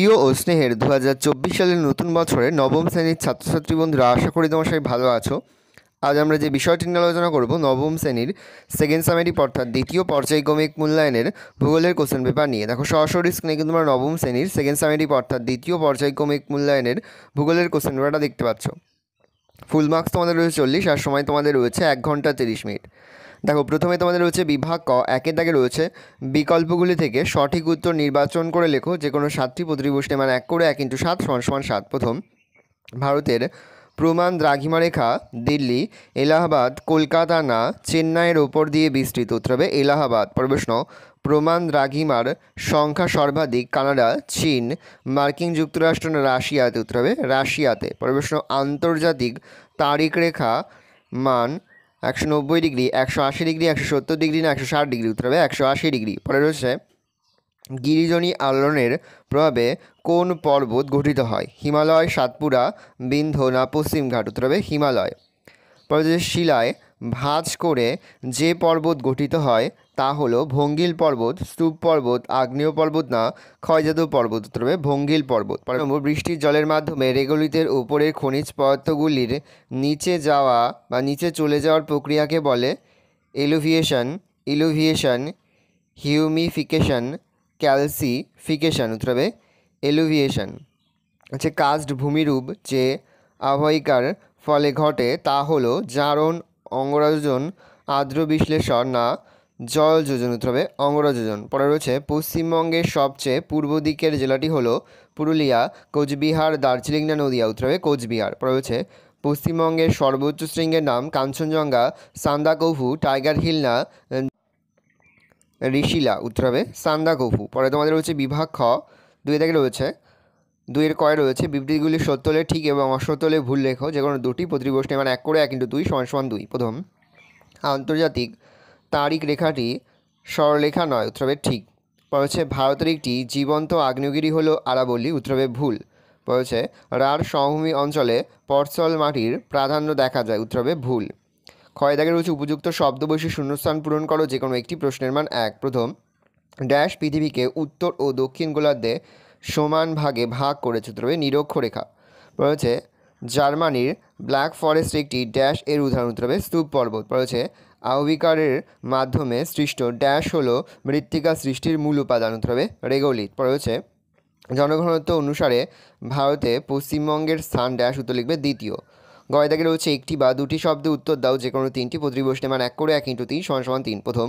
প্রিয় ও স্নেহের 2024 সালের নতুন বছরে নবম শ্রেণীর ছাত্রছাত্রী বন্ধুরা, আশা করি তোমার সবাই ভালো আছো। আজ আমরা যে বিষয়টি নিয়ে আলোচনা করব, নবম শ্রেণীর সেকেন্ড সামেটিভ অর্থাৎ দ্বিতীয় পর্যায়ক্রমিক মূল্যায়নের ভূগোলের কোশ্চেন পেপার নিয়ে। দেখো, সরাসরি স্ক্রিনে কিন্তু তোমরা নবম শ্রেণীর সেকেন্ড সামেটিভ অর্থাৎ দ্বিতীয় পর্যায়ক্রমিক মূল্যায়নের ভূগোলের কোশ্চেন পেপারটা দেখতে পাচ্ছ। ফুল মার্কস তোমাদের রয়েছে 40 আর সময় তোমাদের রয়েছে 1 ঘন্টা 30 মিনিট। দেখো, প্রথমে তোমাদের রয়েছে বিভাগ ক, একের দাগে রয়েছে বিকল্পগুলি থেকে সঠিক উত্তর নির্বাচন করে লেখো যে কোনো 7টি প্রতিপুষ্টি, মানে 1 করে 1 × 7 = 7। প্রথম, ভারতের প্রমাণ দ্রাঘিমা রেখা দিল্লি, এলাহাবাদ, কলকাতা না চেন্নাইয়ের ওপর দিয়ে বিস্তৃত। উত্তর হবে এলাহাবাদ। প্রশ্ন, প্রমাণ দ্রাঘিমার সংখ্যা সর্বাধিক কানাডা, চীন, মার্কিন যুক্তরাষ্ট্র না রাশিয়াতে। উত্তর হবে রাশিয়াতে। প্রশ্ন, আন্তর্জাতিক তারিখ রেখা মান 190 ডিগ্রি, 180 ডিগ্রি, 170 ডিগ্রি না 160 ডিগ্রি। উত্তর হবে 180 ডিগ্রি। পরে রয়েছে গিরিজনী আলোড়নের প্রভাবে কোন পর্বত গঠিত হয়? হিমালয়, সাতপুরা, বিন্ধ্য না পশ্চিমঘাট। উত্তর হবে হিমালয়। পরে যে শিলায় ভাঁজ করে যে পর্বত গঠিত হয় তা হলো ভঙ্গিল পর্বত, স্তূপ পর্বত, আগ্নেয় পর্বত না ক্ষয়জাত পর্বত। উত্তর হবে ভঙ্গিল পর্বত। পরের নম্বর, বৃষ্টির জলের মাধ্যমে রেগোলিতের উপরের খনিজ পদার্থগুলির নিচে যাওয়া বা নিচে চলে যাওয়ার প্রক্রিয়াকে বলে ইলুভিয়েশন, হিউমিফিকেশন, ক্যালসিফিকেশন। উত্তর হবে এলুভিয়েশন। হচ্ছে কাস্ট ভূমিরূপ যে আবহাওয়িকার ফলে ঘটে তা হলো জারণ, অঙ্গরাযোজন, আর্দ্র বিশ্লেষণ না জল যোজন। উত্তর হবে অঙ্গরাযোজন। পরে রয়েছে পশ্চিমবঙ্গের সবচেয়ে পূর্ব দিকের জেলাটি হলো পুরুলিয়া, কোচবিহার, দার্জিলিং না নদিয়া। উত্তর হবে কোচবিহার। পরে রয়েছে পশ্চিমবঙ্গের সর্বোচ্চ শৃঙ্গের নাম কাঞ্চনজঙ্ঘা, সান্দাকফু, টাইগার হিল না ঋষিলা। উত্তর হবে সান্দাকফু। পরে তোমাদের রয়েছে বিভাগ খ, 2 থেকে রয়েছে 2-এর কয়ে রয়েছে বিবৃতিগুলি সত্য হলে ঠিক এবং অসত্য হলে ভুল লেখো যে কোনো দুটি প্রতিপ্রশ্নে, মানে 1 করে 1 × 2 = 2। প্রথম, আন্তর্জাতিক তারিখ রেখাটি সরলরেখা নয়। উত্তর হবে ঠিক। পরে হচ্ছে ভারতের একটি জীবন্ত আগ্নেয়গিরি হলো আরাবল্লী। উত্তর হবে ভুল। পরে হচ্ছে রাঢ় সমভূমি অঞ্চলে পর্সল মাটির প্রাধান্য দেখা যায়। উত্তর হবে ভুল। ক্ষয় দাগে রয়েছে উপযুক্ত শব্দ বসে শূন্যস্থান পূরণ করো যে কোনো একটি প্রশ্নের মান 1। প্রথম, ড্যাশ পৃথিবীকে উত্তর ও দক্ষিণ গোলার্ধে সমান ভাগে ভাগ করেছে। উত্তর হবে নিরক্ষরেখা। রয়েছে জার্মানির ব্ল্যাক ফরেস্ট একটি ড্যাশ এর উদাহরণ। উত্তর হবে স্তূপ পর্বত। রয়েছে আহবিকারের মাধ্যমে সৃষ্ট ড্যাশ হলো মৃত্তিকা সৃষ্টির মূল উপাদান। উত্তর হবে রেগোলিথ। রয়েছে জনঘনত্ব অনুসারে ভারতে পশ্চিমবঙ্গের স্থান ড্যাশ। উত্তর লিখবে দ্বিতীয়। গয় দাগে রয়েছে একটি বা দুটি শব্দে উত্তর দাও যে কোনো 3টি প্রতিপ্রশ্নে, মানে 1 করে 1 × 3 = 3। প্রথম,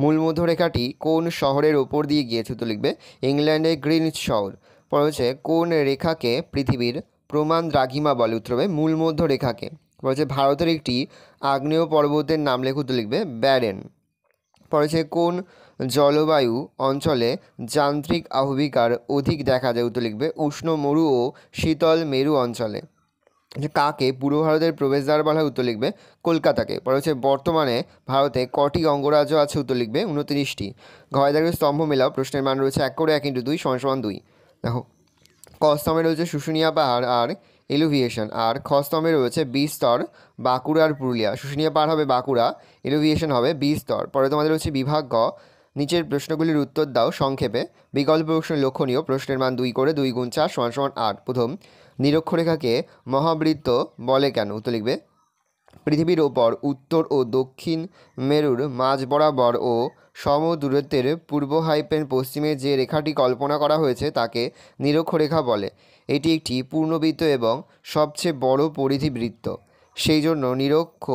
মূল মধ্যরেখাটি কোন শহরের ওপর দিয়ে গিয়েছে? উত্তর লিখবে ইংল্যান্ডের গ্রিনিচ শহর। পরে হচ্ছে কোন রেখাকে পৃথিবীর প্রমাণ দ্রাঘিমা বলে? উত্তর হবে মূল মধ্যরেখাকে। পরে হচ্ছে ভারতের একটি আগ্নেয় পর্বতের নাম লেখো। উত্তর লিখবে ব্যারেন। পরে হচ্ছে কোন জলবায়ু অঞ্চলে যান্ত্রিক আহবিকার অধিক দেখা যায়? উত্তর লিখবে উষ্ণ মরু ও শীতল মেরু অঞ্চলে। কাকে পূর্ব ভারতের প্রবেশদ্বার বলা হয়? উত্তর লিখবে কলকাতাকে। পরে হচ্ছে বর্তমানে ভারতে কটি অঙ্গরাজ্য আছে? উত্তর লিখবে 29টি। ঘয় দাগের স্তম্ভ মেলাও প্রশ্নের মান রয়েছে 1 করে 1 × 2 = 2। দেখো, ক স্তম্ভে রয়েছে শুশুনিয়া পাহাড় আর এলুভিয়েশন, আর খ স্তম্ভে রয়েছে বিস্তর, বাঁকুড়া আর পুরুলিয়া। শুশুনিয়া পাহাড় হবে বাঁকুড়া, এলুভিয়েশন হবে বিস্তর। পরে তোমাদের রয়েছে বিভাগ গ, নিচের প্রশ্নগুলির উত্তর দাও সংক্ষেপে। বিকল্প প্রশ্ন লক্ষণীয়, প্রশ্নের মান 2 করে 2 × 4 = 8। প্রথম, নিরক্ষরেখাকে মহাবৃত্ত বলে কেন? উত্তর লিখবে পৃথিবীর ওপর উত্তর ও দক্ষিণ মেরুর মাঝ বরাবর ও সম দূরত্বের পূর্ব পশ্চিমে যে রেখাটি কল্পনা করা হয়েছে তাকে নিরক্ষরেখা বলে। এটি একটি পূর্ণবৃত্ত এবং সবচেয়ে বড় পরিধি বৃত্ত, সেই জন্য নিরক্ষ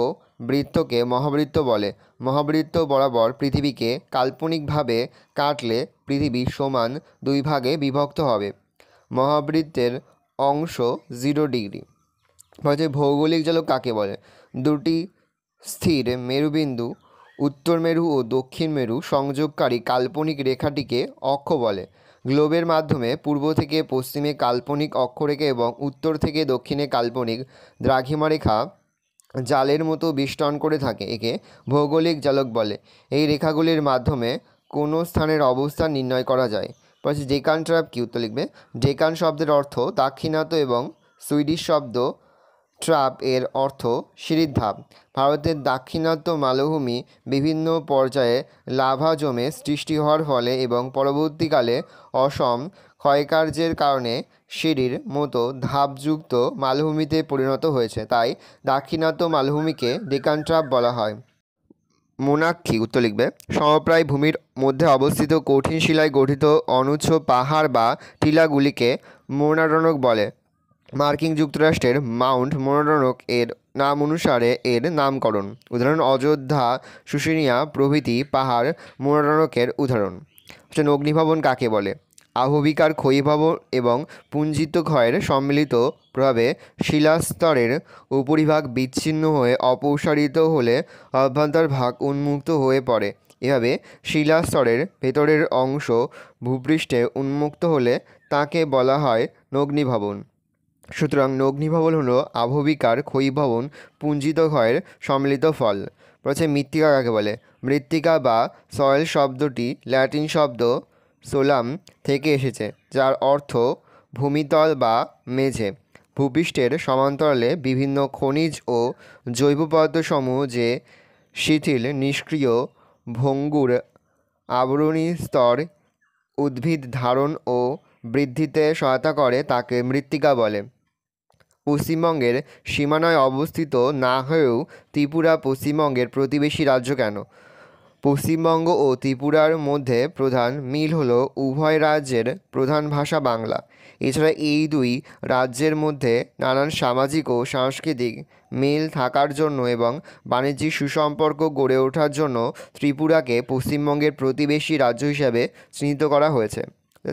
বৃত্তকে মহাবৃত্ত বলে। মহাবৃত্ত বরাবর পৃথিবীকে কাল্পনিকভাবে কাটলে পৃথিবী সমান 2 ভাগে বিভক্ত হবে। মহাবৃত্তের অংশ 0 ডিগ্রি। বলছে ভৌগোলিক জলক কাকে বলে? দুটি স্থির মেরুবিন্দু উত্তর মেরু ও দক্ষিণ মেরু সংযোগকারী কাল্পনিক রেখাটিকে অক্ষ বলে। গ্লোবের মাধ্যমে পূর্ব থেকে পশ্চিমে কাল্পনিক অক্ষরেখা এবং উত্তর থেকে দক্ষিণে কাল্পনিক দ্রাঘিমা রেখা জালের মতো বেষ্টন করে থাকে, একে ভৌগোলিক জালক বলে। এই রেখাগুলির মাধ্যমে কোনো স্থানের অবস্থান নির্ণয় করা যায়। বলছে ডেকান ট্র্যাপ কি? উত্তর লিখবে ডেকান শব্দের অর্থ দাক্ষিণাত্য এবং সুইডিশ শব্দ ট্র্যাপ এর অর্থ সিঁড়ির ধাপ। ভারতের দাক্ষিণাত্য মালভূমি বিভিন্ন পর্যায়ে লাভা জমে সৃষ্টি হওয়ার ফলে এবং পরবর্তীকালে অসম ক্ষয়কার্যের কারণে সিঁড়ির মতো ধাপযুক্ত মালভূমিতে পরিণত হয়েছে, তাই দাক্ষিণাত্য মালভূমিকে ডেকান ট্রাপ বলা হয়। মোনাক্ষী উত্তর লিখবে। সমপ্রায় ভূমির মধ্যে অবস্থিত কঠিন শিলায় গঠিত অনুচ্চ পাহাড় বা টিলাগুলিকে মোনাডনক বলে। মার্কিন যুক্তরাষ্ট্রের মাউন্ট মোনাডনক এর নাম অনুসারে এর নামকরণ। উদাহরণ: অযোধ্যা, শুশুনিয়া প্রভৃতি পাহাড় মোনাডনকের উদাহরণ। অগ্নিভবন কাকে বলে? আবহবিকার ক্ষয়ীভবন এবং পুঞ্জিত ক্ষয়ের সম্মিলিত প্রভাবে শিলাস্তরের উপরিভাগ বিচ্ছিন্ন হয়ে অপসারিত হলে অভ্যন্তরভাগ উন্মুক্ত হয়ে পড়ে। এভাবে শিলাস্তরের ভেতরের অংশ ভূপৃষ্ঠে উন্মুক্ত হলে তাকে বলা হয় নগ্নিভবন। সুতরাং নগ্নিভবন হলো আবহবিকার ক্ষয়ীভবন পুঞ্জিত ক্ষয়ের সম্মিলিত ফল। মৃত্তিকা কাকে বলে? মৃত্তিকা বা সয়েল শব্দটি ল্যাটিন শব্দ সোলাম থেকে এসেছে, যার অর্থ ভূমিতল বা মেঝে। ভূপৃষ্ঠের সমান্তরালে বিভিন্ন খনিজ ও জৈব পদার্থসমূহ যে শিথিল, নিষ্ক্রিয়, ভঙ্গুর আবরণী স্তর উদ্ভিদ ধারণ ও বৃদ্ধিতে সহায়তা করে তাকে মৃত্তিকা বলে। পশ্চিমবঙ্গের সীমানায় অবস্থিত না হয়েও ত্রিপুরা পশ্চিমবঙ্গের প্রতিবেশী রাজ্য কেন? পশ্চিমবঙ্গ ও ত্রিপুরার মধ্যে প্রধান মিল হল উভয় রাজ্যের প্রধান ভাষা বাংলা। এছাড়া এই দুই রাজ্যের মধ্যে নানান সামাজিক ও সাংস্কৃতিক মিল থাকার জন্য এবং বাণিজ্যিক সুসম্পর্ক গড়ে ওঠার জন্য ত্রিপুরাকে পশ্চিমবঙ্গের প্রতিবেশী রাজ্য হিসাবে চিহ্নিত করা হয়েছে।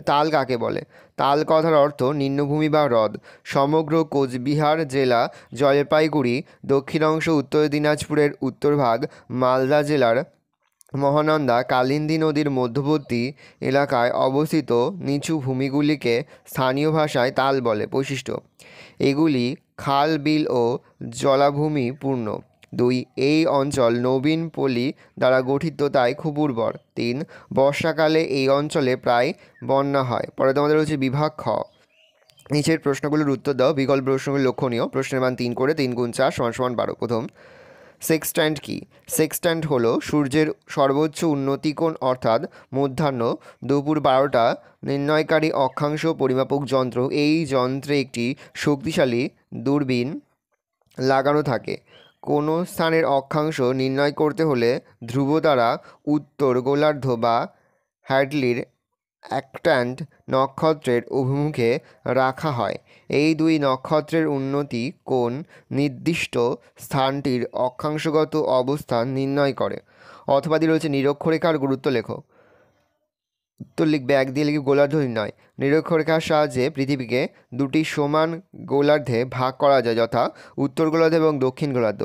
তাল কাকে বলে? তাল কথার অর্থ নিম্নভূমি বা হ্রদ। সমগ্র কোচবিহার জেলা, জলপাইগুড়ি দক্ষিণ অংশ, উত্তর দিনাজপুরের উত্তরভাগ, মালদা জেলার মহানন্দা কালিন্দী নদীর মধ্যবর্তী এলাকায় অবস্থিত নিচু ভূমিগুলিকে স্থানীয় ভাষায় তাল বলে। বৈশিষ্ট্য: এগুলি খাল, বিল ও জলাভূমি পূর্ণ। 2. এই অঞ্চল নবীন পলি দ্বারা গঠিত, তাই খুব উর্বর। 3. বর্ষাকালে এই অঞ্চলে প্রায় বন্যা হয়। পরে তোমাদের হচ্ছে বিভাগ খ। নিচের প্রশ্নগুলোর উত্তর দাও। বিকল্প প্রশ্নগুলি লক্ষণীয়। প্রশ্নের মান 3 করে। 3 × 4 = 12। প্রথম, সেক্সট্যান্ট কি? সেক্সট্যান্ট হলো সূর্যের সর্বোচ্চ উন্নতি কোণ অর্থাৎ মধ্যাহ্ন দুপুর 12টা নির্ণয়কারী অক্ষাংশ পরিমাপক যন্ত্র। এই যন্ত্রে একটি শক্তিশালী দূরবীন লাগানো থাকে। কোনো স্থানের অক্ষাংশ নির্ণয় করতে হলে ধ্রুব দ্বারা উত্তর গোলার্ধ বা হ্যাডলির অ্যাক্ট্যান্ট নক্ষত্রের অভিমুখে রাখা হয়। এই দুই নক্ষত্রের উন্নতি কোণ নির্দিষ্ট স্থানটির অক্ষাংশগত অবস্থান নির্ণয় করে। অথবা দিয়ে রয়েছে নিরক্ষরেখার গুরুত্ব লেখো। উত্তর লিখবে 1 দিয়ে লিখবে গোলার্ধ নির্ণয়। নিরক্ষরেখার সাহায্যে পৃথিবীকে দুটি সমান গোলার্ধে ভাগ করা যায়, যথা উত্তর গোলার্ধ এবং দক্ষিণ গোলার্ধ।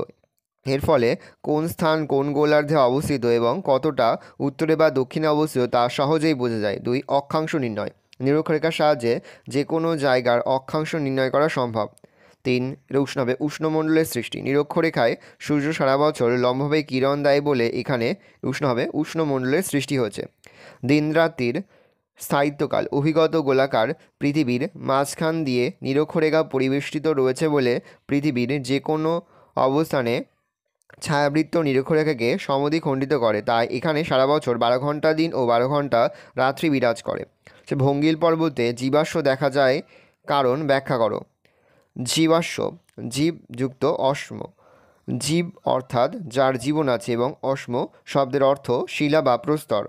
এর ফলে কোন স্থান কোন গোলার্ধে অবস্থিত এবং কতটা উত্তরে বা দক্ষিণে অবস্থিত তা সহজেই বোঝা যায়। 2. অক্ষাংশ নির্ণয়। নিরক্ষরেখার সাহায্যে যে কোনো জায়গার অক্ষাংশ নির্ণয় করা সম্ভব। 3. উষ্ণমণ্ডলের সৃষ্টি। নিরক্ষরেখায় সূর্য সারা বছর লম্বভাবে কিরণ দেয় বলে এখানে উষ্ণমণ্ডলের সৃষ্টি হয়েছে। দিনরাত্রির স্থায়িত্বকাল। অভিগত গোলাকার পৃথিবীর মাঝখান দিয়ে নিরক্ষরেখা পরিবেষ্টিত রয়েছে বলে পৃথিবীর যে কোনো অবস্থানে ছায়াবৃত্ত নিরক্ষরেখাকে সমদ্বিখণ্ডিত করে, তাই এখানে সারা বছর 12 ঘন্টা দিন ও 12 ঘন্টা রাত্রি বিরাজ করে। ভঙ্গিল পর্বতে জীবাশ্ম দেখা যায়, কারণ ব্যাখ্যা করো। জীবাশ্ম জীবযুক্ত অশ্ম। জীব অর্থাৎ যার জীবন আছে এবং অশ্ম শব্দের অর্থ শিলা বা প্রস্তর।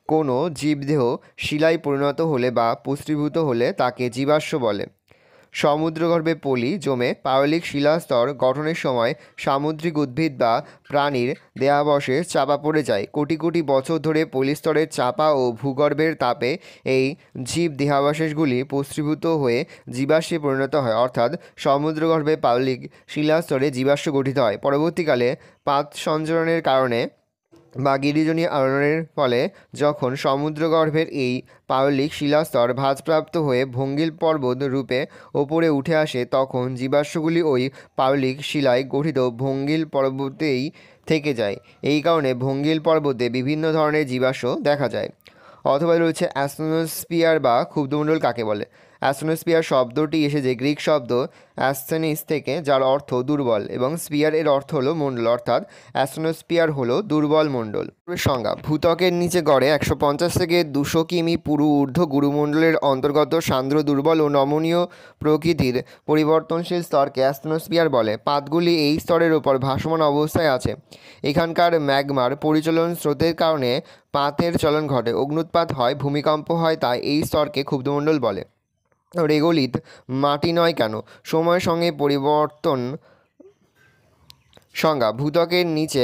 কোনো জীবদেহ শিলায় পরিণত হলে বা পুষ্টিভূত হলে তাকে জীবাশ্ম বলে। সমুদ্রগর্ভে পলি জমে পাললিক শিলাস্তর গঠনের সময় সামুদ্রিক উদ্ভিদ বা প্রাণীর দেহাবশেষ চাপা পড়ে যায়। কোটি কোটি বছর ধরে পলিস্তরের চাপা ও ভূগর্ভের তাপে এই জীব দেহাবশেষগুলি পুষ্টিভূত হয়ে জীবাশ্মে পরিণত হয়, অর্থাৎ সমুদ্রগর্ভে পাললিক শিলাস্তরে জীবাশ্ম গঠিত হয়। পরবর্তীকালে পাত সঞ্চরণের কারণে বা গিরিজনীয় আয়রনের ফলে যখন সমুদ্রগর্ভের এই পাললিক শিলাস্তর ভাঁজপ্রাপ্ত হয়ে ভঙ্গিল পর্বত রূপে ওপরে উঠে আসে, তখন জীবাশ্মগুলি ওই পাললিক শিলায় গঠিত ভঙ্গিল পর্বতেই থেকে যায়। এই কারণে ভঙ্গিল পর্বতে বিভিন্ন ধরনের জীবাশ্ম দেখা যায়। অথবা রয়েছে অ্যাটমসফিয়ার বা ক্ষুদ্রমণ্ডল কাকে বলে? অ্যাস্থেনোস্ফিয়ার শব্দটি এসেছে গ্রিক শব্দ অ্যাস্থেনিস থেকে, যার অর্থ দুর্বল, এবং স্পিয়ার এর অর্থ হলো মণ্ডল, অর্থাৎ অ্যাস্থেনোস্ফিয়ার হলো দুর্বল মণ্ডল। সংজ্ঞা: ভূত্বকের নিচে গড়ে 150 থেকে 200 কিমি পুরু ঊর্ধ্ব গুরুমণ্ডলের অন্তর্গত সান্দ্র, দুর্বল ও নমনীয় প্রকৃতির পরিবর্তনশীল স্তরকে অ্যাস্থেনোস্ফিয়ার বলে। পাতগুলি এই স্তরের উপর ভাসমান অবস্থায় আছে। এখানকার ম্যাগমার পরিচলন স্রোতের কারণে পাতের চলন ঘটে, অগ্ন্যুৎপাত হয়, ভূমিকম্প হয়, তাই এই স্তরকে ক্ষুব্ধমণ্ডল বলে। রেগোলিথ মাটি নয় কেন? সময়ের সঙ্গে পরিবর্তন। সংজ্ঞা: ভূত্বকের নিচে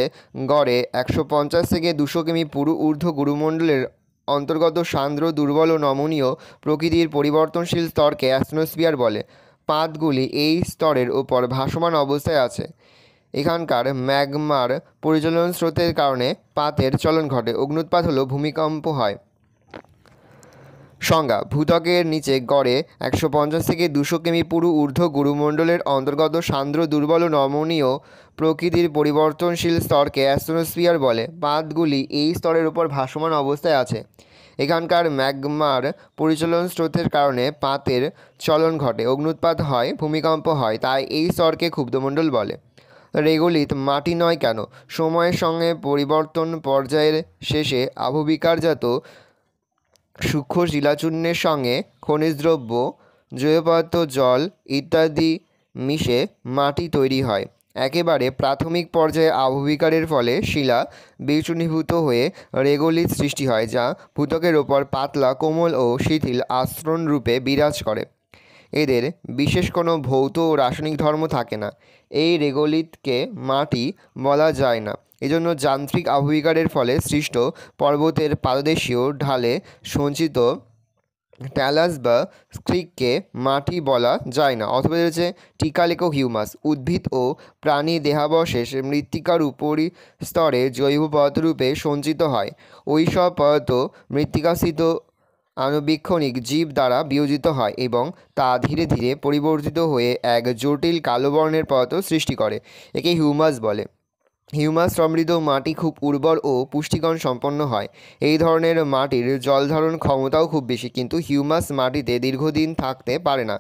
গড়ে 150 থেকে 200 কিমি পুরু ঊর্ধ্ব গুরুমণ্ডলের অন্তর্গত সান্দ্র, দুর্বল ও নমনীয় প্রকৃতির পরিবর্তনশীল স্তরকে অ্যাস্থেনোস্ফিয়ার বলে। পাতগুলি এই স্তরের ওপর ভাসমান অবস্থায় আছে। এখানকার ম্যাগমার পরিচলন স্রোতের কারণে পাতের চলন ঘটে, অগ্ন্যুৎপাত হলো, ভূমিকম্প হয়। সংজ্ঞা: ভূত্বকের নিচে গড়ে 150 থেকে 200 কিমি পুরু ঊর্ধ্ব গুরুমণ্ডলের অন্তর্গত সান্দ্র, দুর্বল ও নমনীয় প্রকৃতির পরিবর্তনশীল স্তরকে অ্যাস্থেনোস্ফিয়ার বলে। পাতগুলি এই স্তরের উপর ভাসমান অবস্থায় আছে। এখানকার ম্যাগমার পরিচলন স্রোতের কারণে পাতের চলন ঘটে, অগ্ন্যুৎপাত হয়, ভূমিকম্প হয়, তাই এই স্তরকে ক্ষুব্ধমণ্ডল বলে। রেগোলিথ মাটি নয় কেন? সময়ের সঙ্গে পরিবর্তন পর্যায়ের শেষে আবহবিকারজাত সূক্ষ্ম শিলাচূর্ণের সঙ্গে খনিজ দ্রব্য, জৈব পদার্থ, জল ইত্যাদি মিশে মাটি তৈরি হয়। একেবারে প্রাথমিক পর্যায়ে আবহবিকারের ফলে শিলা বিচূর্ণীভূত হয়ে রেগোলিথ সৃষ্টি হয়, যা ভূত্বকের ওপর পাতলা, কোমল ও শিথিল আস্তরণ রূপে বিরাজ করে। এদের বিশেষ কোনো ভৌত ও রাসায়নিক ধর্ম থাকে না। এই রেগোলিথকে মাটি বলা যায় না। এজন্য যান্ত্রিক আবহবিকারের ফলে সৃষ্ট পর্বতের পাদদেশীয় ঢালে সঞ্চিত ট্যালাস বা স্ক্রিককে মাটি বলা যায় না। অথবা রয়েছে টিকালেখ হিউমাস। উদ্ভিদ ও প্রাণী দেহাবশেষ মৃত্তিকার উপরিস্তরে জৈব পদার্থরূপে সঞ্চিত হয়। ওই সব পদার্থ মৃত্তিকাস্থিত আণুবীক্ষণিক জীব দ্বারা বিয়োজিত হয় এবং তা ধীরে ধীরে পরিবর্তিত হয়ে এক জটিল কালো বর্ণের পদার্থ সৃষ্টি করে। একে হিউমাস বলে। হিউমাস সমৃদ্ধ মাটি খুব উর্বর ও পুষ্টিগুণ সম্পন্ন হয়। এই ধরনের মাটির জলধারণ ক্ষমতাও খুব বেশি, কিন্তু হিউমাস মাটিতে দীর্ঘদিন থাকতে পারে না।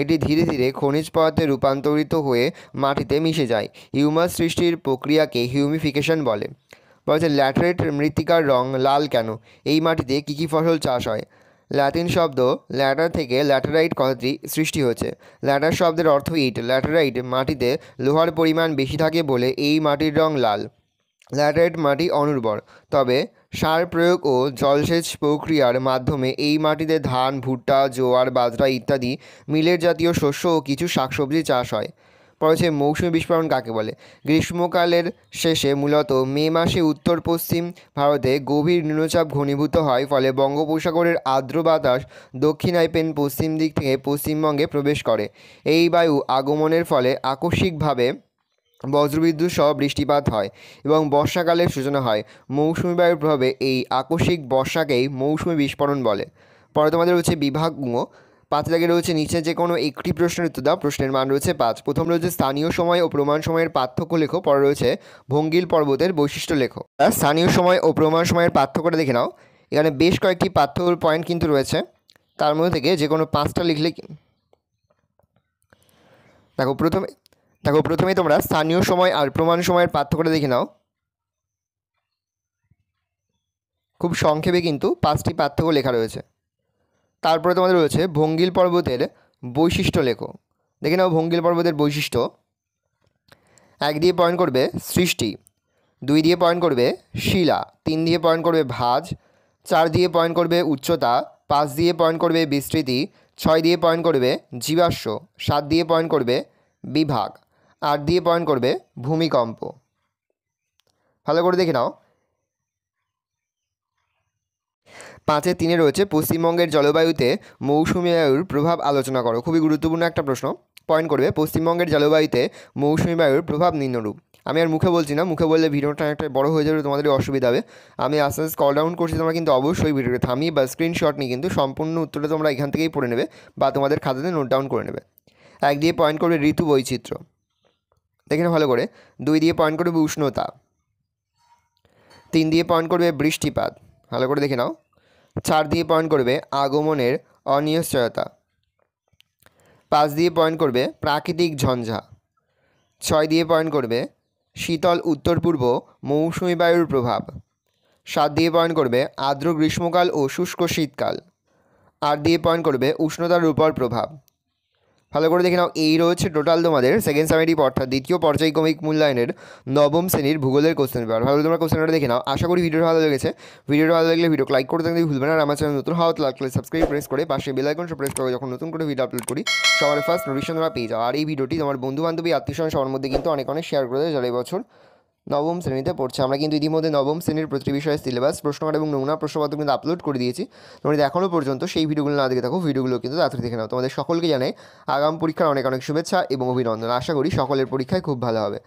এটি ধীরে ধীরে খনিজ পদার্থে রূপান্তরিত হয়ে মাটিতে মিশে যায়। হিউমাস সৃষ্টির প্রক্রিয়াকে হিউমিফিকেশন বলে। বলছে ল্যাটেরাইট মৃত্তিকার রং লাল কেন? এই মাটিতে কী কী ফসল চাষ হয়? ল্যাটিন শব্দ ল্যাটার থেকে ল্যাটেরাইট কথাটি সৃষ্টি হয়েছে। ল্যাটার শব্দের অর্থ ইট। ল্যাটেরাইট মাটিতে লোহার পরিমাণ বেশি থাকে বলে এই মাটির রং লাল। ল্যাটেরাইট মাটি অনুর্বর, তবে সার প্রয়োগ ও জলসেচ প্রক্রিয়ার মাধ্যমে এই মাটিতে ধান, ভুট্টা, জোয়ার, বাজরা ইত্যাদি মিলেট জাতীয় শস্য ও কিছু শাকসবজি চাষ হয়। পড়েছে মৌসুমী বিস্ফোরণ কাকে বলে? গ্রীষ্মকালের শেষে মূলত মে মাসে উত্তর পশ্চিম ভারতে গভীর নিম্নচাপ ঘনীভূত হয়, ফলে বঙ্গোপসাগরের আর্দ্র বাতাস দক্ষিণায়ন পশ্চিম দিক থেকে পশ্চিমবঙ্গে প্রবেশ করে। এই বায়ু আগমনের ফলে আকস্মিকভাবে বজ্রবিদ্যুৎ সহ বৃষ্টিপাত হয় এবং বর্ষাকালের সূচনা হয়। মৌসুমী বায়ুর প্রভাবে এই আকস্মিক বর্ষাকেই মৌসুমী বিস্ফোরণ বলে। পরে তোমাদের রয়েছে বিভাগ ঙ। 5 দাগে রয়েছে নিচে যে কোনো একটি প্রশ্নের উত্তর দাও। প্রশ্নের মান রয়েছে 5। প্রথম রয়েছে স্থানীয় সময় ও প্রমাণ সময়ের পার্থক্য লেখো। পরে রয়েছে ভঙ্গিল পর্বতের বৈশিষ্ট্য লেখো। স্থানীয় সময় ও প্রমাণ সময়ের পার্থক্যটা দেখে নাও। এখানে বেশ কয়েকটি পার্থক্য পয়েন্ট কিন্তু রয়েছে, তার মধ্যে থেকে যে কোনো 5টা লিখলে প্রথমে তোমরা স্থানীয় সময় আর প্রমাণ সময়ের পার্থক্যটা দেখে নাও। খুব সংক্ষেপে কিন্তু 5টি পার্থক্য লেখা রয়েছে। তারপরে তোমাদের রয়েছে ভঙ্গিল পর্বতের বৈশিষ্ট্য লেখো। দেখে নাও ভঙ্গিল পর্বতের বৈশিষ্ট্য। 1 দিয়ে পয়েন্ট করবে সৃষ্টি, 2 দিয়ে পয়েন্ট করবে শিলা, 3 দিয়ে পয়েন্ট করবে ভাঁজ, 4 দিয়ে পয়েন্ট করবে উচ্চতা, 5 দিয়ে পয়েন্ট করবে বিস্তৃতি, 6 দিয়ে পয়েন্ট করবে জীবাশ্ম, 7 দিয়ে পয়েন্ট করবে বিভাগ, 8 দিয়ে পয়েন্ট করবে ভূমিকম্প। ভালো করে দেখে নাও। 5-এ 3-এ রয়েছে পশ্চিমবঙ্গের জলবায়ুতে মৌসুমী বায়ুর প্রভাব আলোচনা করো। খুবই গুরুত্বপূর্ণ একটা প্রশ্ন। পয়েন্ট করবে পশ্চিমবঙ্গের জলবায়ুতে মৌসুমী বায়ুর প্রভাব নিম্নরূপ। আমি আর মুখে বলছি না, মুখে বললে ভিডিওটা একটা বড় হয়ে যাবে, তোমাদের অসুবিধা হবে। আমি আস্তে আস্তে কল ডাউন করছি, তোমরা কিন্তু অবশ্যই ভিডিওটা থামিয়ে বা স্ক্রিনশট নিয়ে কিন্তু সম্পূর্ণ উত্তরটা তোমরা এখান থেকেই পড়ে নেবে বা তোমাদের খাতাতে নোট ডাউন করে নেবে। 1 দিয়ে পয়েন্ট করবে ঋতু বৈচিত্র্য, দেখে নাও ভালো করে। 2 দিয়ে পয়েন্ট করবে উষ্ণতা, 3 দিয়ে পয়েন্ট করবে বৃষ্টিপাত, ভালো করে দেখে নাও। 4 দিয়ে পয়েন্ট করবে আগমনের অনিশ্চয়তা, 5 দিয়ে পয়েন্ট করবে প্রাকৃতিক ঝঞ্ঝা। 6 দিয়ে পয়েন্ট করবে শীতল উত্তর পূর্ব মৌসুমী বায়ুর প্রভাব। 7 দিয়ে পয়েন্ট করবে আর্দ্র গ্রীষ্মকাল ও শুষ্ক শীতকাল। 8 দিয়ে পয়েন্ট করবে উষ্ণতার উপর প্রভাব। ভালো করে দেখে নাও, এই রয়েছে টোটাল তোমাদের সেকেন্ড সামেটিভ অর্থাৎ দ্বিতীয় পর্যায়ক্রমিক মূল্যায়নের নবম শ্রেণীর ভূগোলের কোশ্চেন পেপার। ভালো তোমরা কোশ্চেনটা দেখে নাও। আশা করি ভিডিওটা ভালো লেগেছে। ভিডিওটা ভালো লাগলে ভিডিও লাইক করতে থাকলে ভুলবে না। আর আমার চ্যানেল নতুন হওয়া লাগলে সাবস্ক্রাইব প্রেস করে পাশে বেল আইকনটা প্রেস করে যখন নতুন করে ভিডিও আপলোড করি সবার ফার্স্ট নোটিফিকেশন তোমরা পেয়ে যাও। আর এই ভিডিওটি তোমার বন্ধু বান্ধবী আত্মীয়স্বজন সবার মধ্যে কিন্তু অনেক শেয়ার করে দেয় যারা এই বছর নবম শ্রেণীতে পড়ছে। আমরা কিন্তু ইতিমধ্যে নবম শ্রেণীর প্রতিটি বিষয়ের সিলেবাস, প্রশ্নকার এবং নমুনা প্রশ্নপত্র কিন্তু আপলোড করে দিয়েছি। তোমরা যদি এখনও পর্যন্ত সেই ভিডিওগুলো না দেখে থাকো, ভিডিওগুলো কিন্তু তাড়াতাড়ি দেখে নাও। তোমাদের সকলকে জানাই আগাম পরীক্ষার অনেক শুভেচ্ছা এবং অভিনন্দন। আশা করি সকলের পরীক্ষায় খুব ভালো হবে।